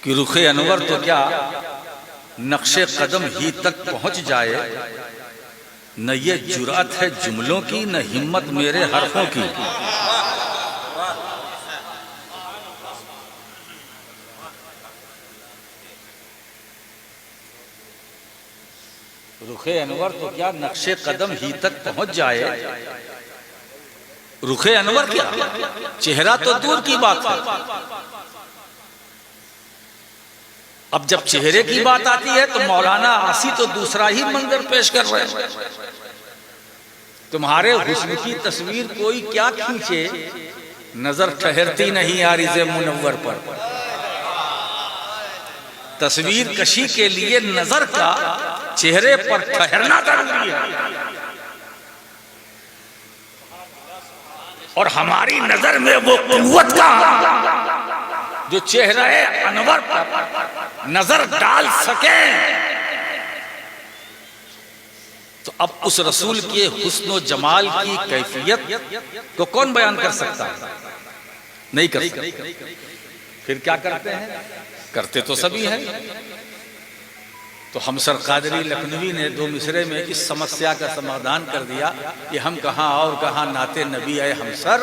कि रुखे अनवर तो क्या नक्शे कदम ही तक पहुंच जाए, न ये जुरात है जुमलों की, न हिम्मत मेरे हरफों की। रुखे अनवर तो क्या नक्शे कदम ही तक पहुंच जाए, रुखे अनवर क्या चेहरा तो दूर की बात है। अब जब चेहरे की बात आती है तो मौलाना आसी तो दूसरा ही मंजर पेश कर रहे हैं। तुम्हारे हुस्न की तस्वीर कोई क्या खींचे, नजर ठहरती नहीं आरिज़े मुनव्वर पर। तस्वीर कशी के लिए नजर का चेहरे पर ठहरना जरूरी है, और हमारी नजर में वो कुव्वत का जो चेहरा अनवर पर नजर डाल सके। तो अब उस रसूल के हुस्न जमाल की कैफियत को कौन बयान कर सकता है? नहीं कर सकता। फिर क्या करते हैं? करते तो सभी हैं। तो हमसर कादरी लखनवी ने दो मिसरे में इस समस्या का समाधान कर दिया कि हम कहाँ और कहाँ नाते नबी आए हमसर,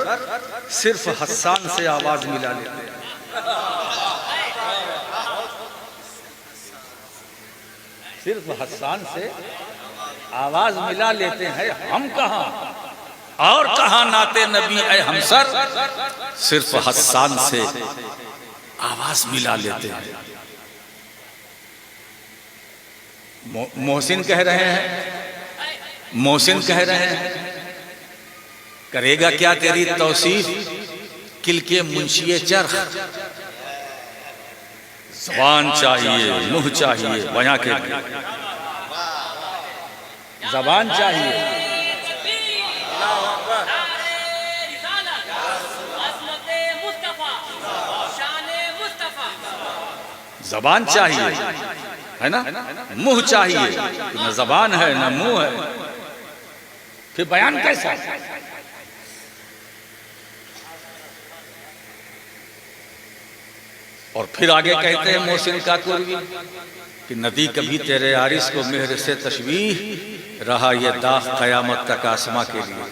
सिर्फ हस्सान से आवाज मिला लेते हैं। सिर्फ हस्सान से आवाज मिला लेते हैं, हम कहाँ और कहाँ नाते नबी आए हमसर, सिर्फ हस्सान से आवाज मिला लेते हैं। मोहसिन कह रहे हैं, मोहसिन कह रहे हैं, करेगा क्या तेरी तौसीफ किल के मुंशिए चरख। ज़बान चाहिए, मुंह चाहिए, बयां के लिए ज़बान चाहिए। ज़बान चाहिए, है ना, मुंह चाहिए। न ज़बान है न मुंह है, फिर बयान कैसा? और फिर आगे कहते हैं मोहसिन काकुरवी कि नदी कभी तेरे आरिस को मेहर से तशबीह रहा, ये दाग कयामत तक आसमां के लिए।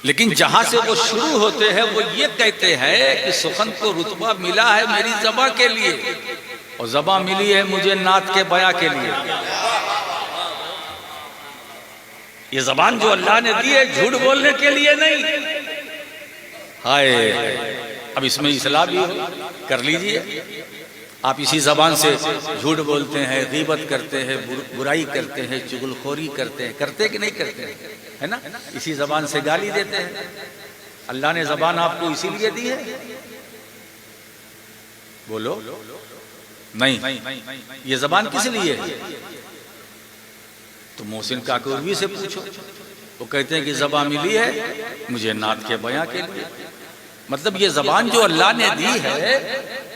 लेकिन जहां से वो शुरू होते हैं वो ये कहते हैं कि सुखन को रुतबा मिला है मेरी ज़बां के लिए, और ज़बां मिली है मुझे नात के बयां के लिए। ये ज़बान जो अल्लाह ने दी है झूठ बोलने के लिए नहीं। हाय, अब इसमें इस्लाह भी कर लीजिए। आप इसी ज़बान से झूठ बोलते हैं, गीबत करते हैं, बुराई करते हैं, चुगलखोरी करते हैं, करते कि नहीं करते हैं, है ना? इसी ज़बान से गाली देते हैं। अल्लाह ने ज़बान आपको इसीलिए दी है? बोलो नहीं, ये ज़बान किस लिए है? तो मोहसिन काकुरवी से पूछो, वो कहते हैं कि ज़बान मिली है मुझे नात के बयां के लिए। मतलब ये ज़बान जो अल्लाह ने दी है,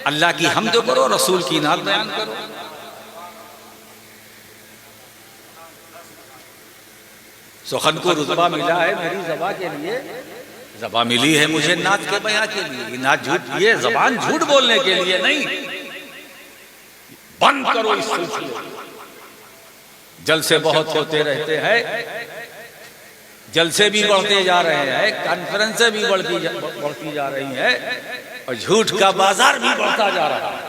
अल्लाह की हम्द करो, रसूल की नात बयान करो। सुखन को रुतबा मिला है मेरी ज़बान के लिए, ज़बान मिली है मुझे नात के बयां के लिए। नात झूठ, ये ज़बान झूठ बोलने के लिए नहीं। बंद करो इस सिलसिले। जलसे बहुत होते रहते हैं, जलसे भी बढ़ते जा रहे हैं, कॉन्फ्रेंसें भी बढ़ती जा रही हैं, और झूठ का बाजार भी बढ़ता जा रहा है।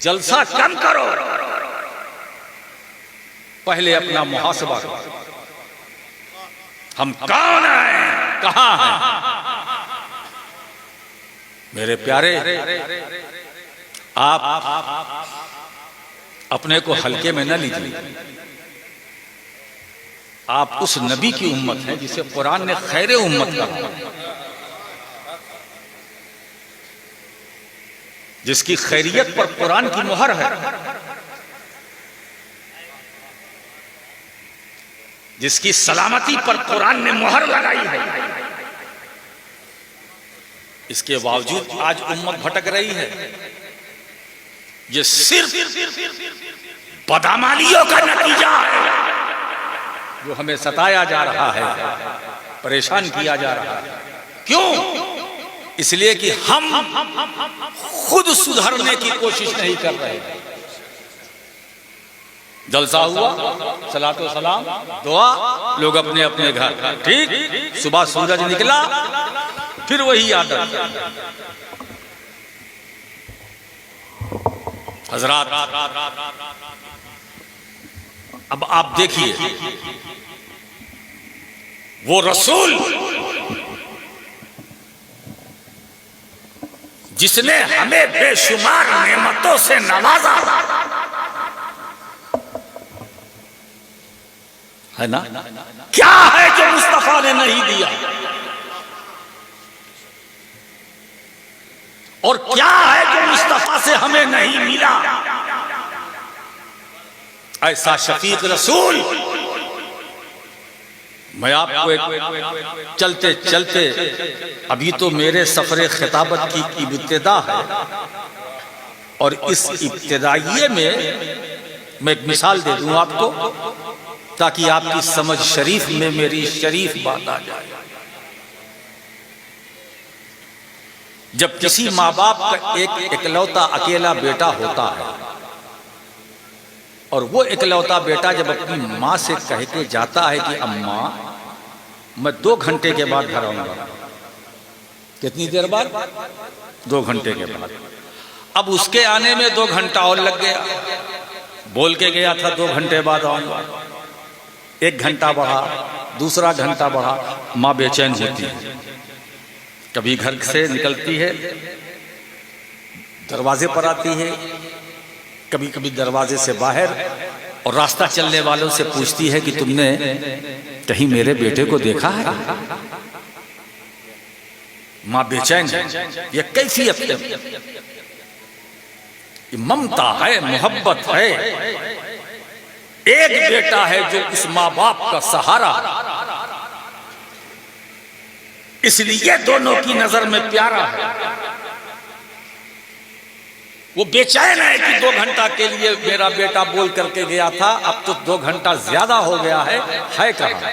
जलसा कम करो, पहले अपना मुहासबा करो। हम कौन हैं, कहां हैं? मेरे प्यारे, आप अपने को हल्के में न लीजिए। आप उस नबी की उम्मत हैं जिसे कुरान ने खैर उम्मत कहा, जिसकी खैरियत पर कुरान की मुहर है, जिसकी सलामती पर कुरान ने मुहर लगाई है। इसके बावजूद आज उम्मत भटक रही है। ये सिर्फ बदअमलियों का नतीजा है जो हमें सताया जा रहा है, परेशान किया जा रहा है। क्यों? इसलिए कि हम खुद सुधरने की कोशिश नहीं कर रहे। जलसा हुआ, सलातो सलाम, दुआ, लोग अपने अपने घर, ठीक। सुबह सूरज निकला, फिर वही आदत। हजरात, अब आप देखिए, वो रसूल जिसने हमें बेशुमार नेमतों से नवाजा है ना, क्या है जो मुस्तफा ने नहीं दिया, और क्या है जो मुस्तफा से हमें नहीं मिला। ऐसा शफीक रसूल। मैं आपको एक चलते चलते, अभी तो मेरे सफरे खिताबत की इब्तिदा है, और इस इब्तिदाइये में मैं एक मिसाल दे दूं आपको, ताकि आपकी समझ शरीफ में मेरी शरीफ बात आ जाए। जब किसी माँ बाप का एक इकलौता अकेला बेटा होता है, और वो इकलौता बेटा जब अपनी माँ से कह के जाता है कि अम्मा मैं 2 घंटे के बाद घर आऊंगा। कितनी देर बाद? 2 घंटे के बाद। अब उसके आने में 2 घंटा और लग गया। बोल के गया था 2 घंटे बाद आऊंगा, 1 घंटा बढ़ा, दूसरा घंटा बढ़ा। माँ बेचैन होती है, कभी घर से निकलती है, दरवाजे पर आती है, कभी कभी दरवाजे से बाहर, और रास्ता चलने वालों से पूछती है कि तुमने कहीं मेरे बेटे को देखा है? मां बेचैन है। ये कैफियत है, ये ममता है, मोहब्बत है। एक बेटा है जो उस माँ बाप का सहारा, इसलिए दोनों की नजर में प्यारा है। वो बेचैन है कि 2 घंटा के लिए मेरा बेटा बोल करके गया था, अब तो 2 घंटा ज्यादा हो गया है कहाँ?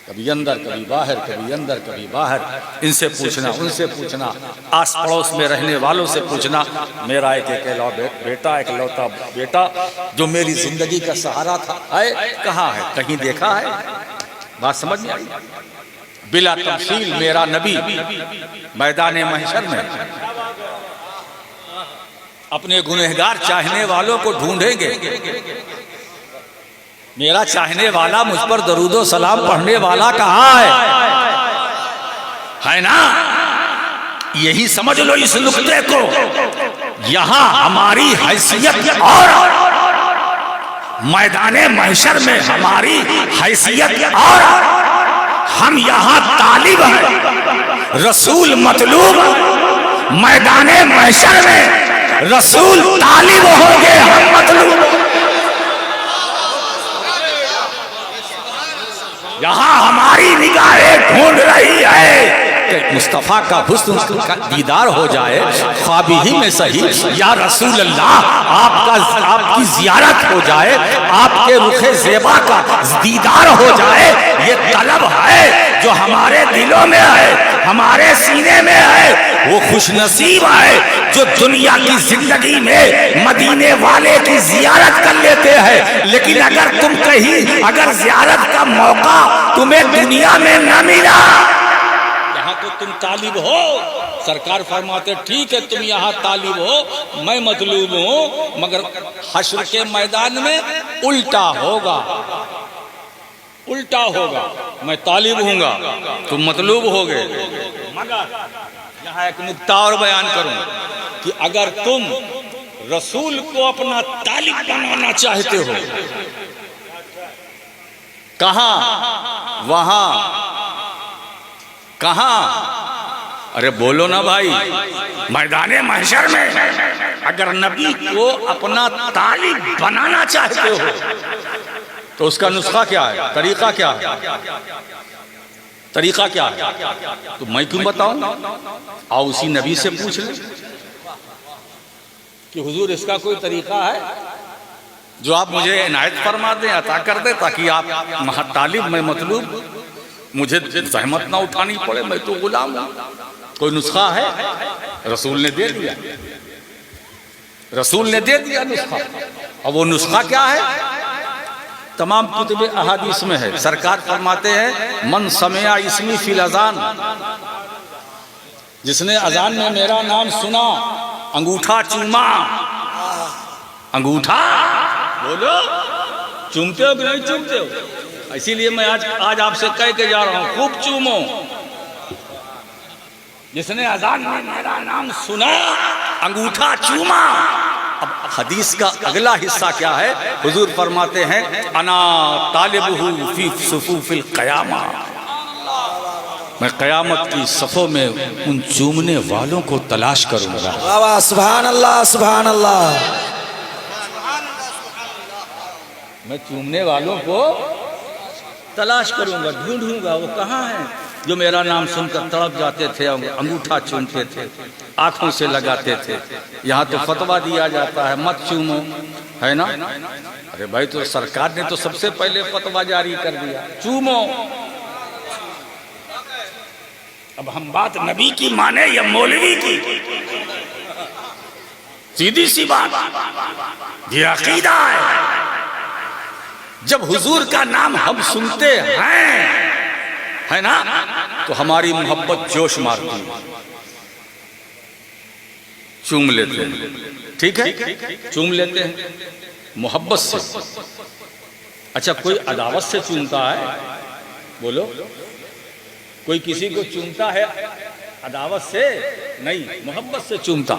कभी अंदर कभी बाहर, कभी अंदर कभी बाहर। इनसे पूछना, उनसे पूछना, आस पड़ोस में रहने वालों से पूछना। मेरा एक बेटा, इकलौता बेटा जो मेरी जिंदगी का सहारा था, है कहाँ है? कहीं देखा है? बात समझ में आई? बिला तफसील मेरा नबी मैदान महशर में अपने गुनहगार चाहने वालों को ढूंढेंगे। मेरा चाहने वाला, मुझ पर दरूदो सलाम पढ़ने वाला कहाँ है ना? यही समझ लो इस नुक्ते को। यहां हमारी हैसियत और मैदाने महशर में हमारी हैसियत, और हम यहां तालिब हैं, रसूल मतलूब। मैदाने महशर में रसूल तालिब होंगे, हम मतलूब। यहां हमारी निगाहें ढूंढ रही है कि मुस्तफा का हुस्न का दीदार हो जाए, ख्वाब ही में सही। या रसूल अल्लाह, आपकी जियारत हो जाए, आपके रुखे ज़ेबा का दीदार हो जाए। ये तलब है जो हमारे दिलों में है, हमारे सीने में है। वो खुशनसीब है जो दुनिया की जिंदगी में मदीने वाले की जियारत कर लेते हैं। लेकिन अगर तुम कहीं, अगर जियारत का मौका तुम्हें दुनिया में न मिला, यहाँ तो तुम तालिब हो। सरकार फरमाते ठीक है तुम यहाँ तालिब हो, मैं मतलूब हूँ, मगर हश्र के मैदान में उल्टा होगा, उल्टा होगा। मैं तालिब हूँगा, तुम मतलूब होगे। मगर यहाँ एक नुक्ता और बयान करूं कि अगर तुम रसूल को अपना तालिब बनाना चाहते हो, कहां? वहां कहां? अरे बोलो ना भाई। मैदाने महशर में अगर नबी को अपना तालिब बनाना चाहते हो तो उसका नुस्खा क्या है? तरीका क्या है? तरीका क्या है? तो मैं क्यों बताऊं? आओ उसी नबी से पूछ ले कि हुजूर इसका कोई तरीका है जो आप मुझे इनायत फरमा दें, अता कर दें, ताकि आप तालिब मैं मतलूब मुझे जहमत ना उठानी पड़े, मैं तो गुलाम हूं। कोई नुस्खा है? रसूल ने दे दिया, रसूल ने दे दिया नुस्खा। और वो नुस्खा क्या है? तमाम कुतुब अहादीस में है। सरकार फरमाते हैं मन समिया इस्मी फिल अजान, जिसने अजान में मेरा नाम सुना अंगूठा चूमा। अंगूठा बोलो, चूमते हो कि नहीं चूमते हो? इसीलिए मैं आज आपसे कह के जा रहा हूं, खूब चूमो। जिसने अजान में मेरा नाम सुना अंगूठा चूमा। अब हदीस का अगला हिस्सा क्या है? हुजूर फरमाते हैं अना तालिबुहु फी सुफूफिल क़यामा, मैं क़यामत की सफ़ों में उन चूमने वालों को तलाश करूंगा। वाह वाह, सुभान अल्लाह, सुभान अल्लाह। मैं चूमने वालों को तलाश करूंगा, ढूंढूंगा वो कहाँ हैं जो मेरा नाम सुनकर तड़प जाते थे, अंगूठा चूमते थे, आंखों से लगाते थे। यहाँ तो फतवा दिया जाता है मत चूमो, है ना? अरे भाई, तो सरकार ने तो सबसे पहले फतवा जारी कर दिया, चूमो। अब हम बात नबी की माने या मौलवी की? सीधी सी बात, ये अकीदा है। जब हुजूर का नाम हम सुनते हैं, है ना, तो हमारी मोहब्बत जोश मारती है, चूम लेते हैं। ठीक है, चूम लेते हैं मोहब्बत से। अच्छा, कोई अदावत से चूमता है? बोलो, कोई किसी को चूमता है अदावत से? नहीं, मोहब्बत से चूमता।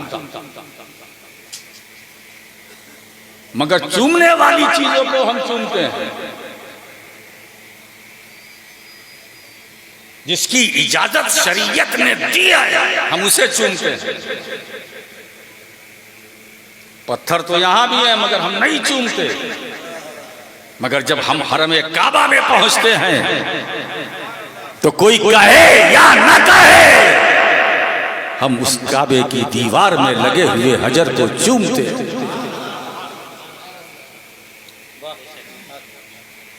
मगर चूमने वाली चीजों को हम चूमते हैं जिसकी इजाजत शरीयत ने दी है, हम उसे चूमते हैं। पत्थर तो यहां भी है मगर हम नहीं चूमते। मगर जब हम हरम काबा में पहुंचते हैं तो कोई कहे या न कहे, हम उस काबे की दीवार में लगे हुए हजर को चूमते हैं।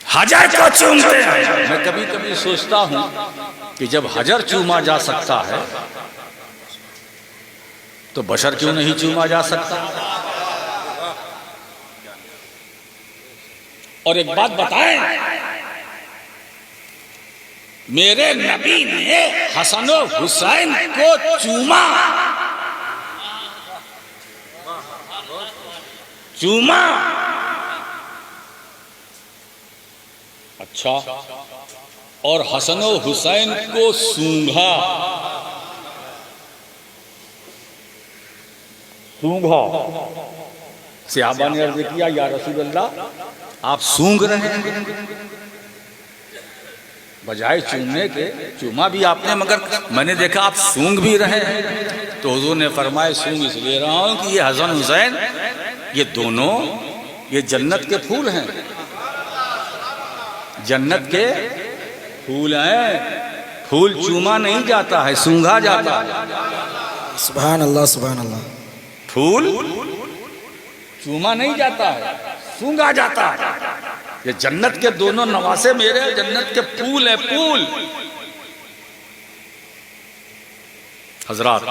हजर को चूमते हैं। मैं कभी कभी सोचता हूं कि जब हजर चूमा जा सकता है तो बशर क्यों नहीं चूमा जा सकता? और एक बात बताएं, मेरे नबी ने हसन और हुसैन को चूमा, चूमा। अच्छा, और हसन और हुसैन को सूंघा, सूंघा। सहाबा ने अर्ज किया, या रसूल अल्लाह, आप सूंघ रहे हैं बजाय चूमने के। चूमा भी आपने, मगर मैंने देखा आप सूंघ भी रहे हैं। तो हुजूर ने फरमाया, सूंघ इसलिए रहा हूं कि ये हसन हुसैन, ये दोनों ये जन्नत के फूल हैं, जन्नत के फूल हैं। फूल चूमा नहीं जाता है, सूंघा जाता है। सुभान अल्लाह, सुभान अल्लाह। फूल चूमा नहीं जाता है, सूंघा जाता है। ये जन्नत के दोनों नवासे मेरे जन्नत के फूल है, फूल। हजरात,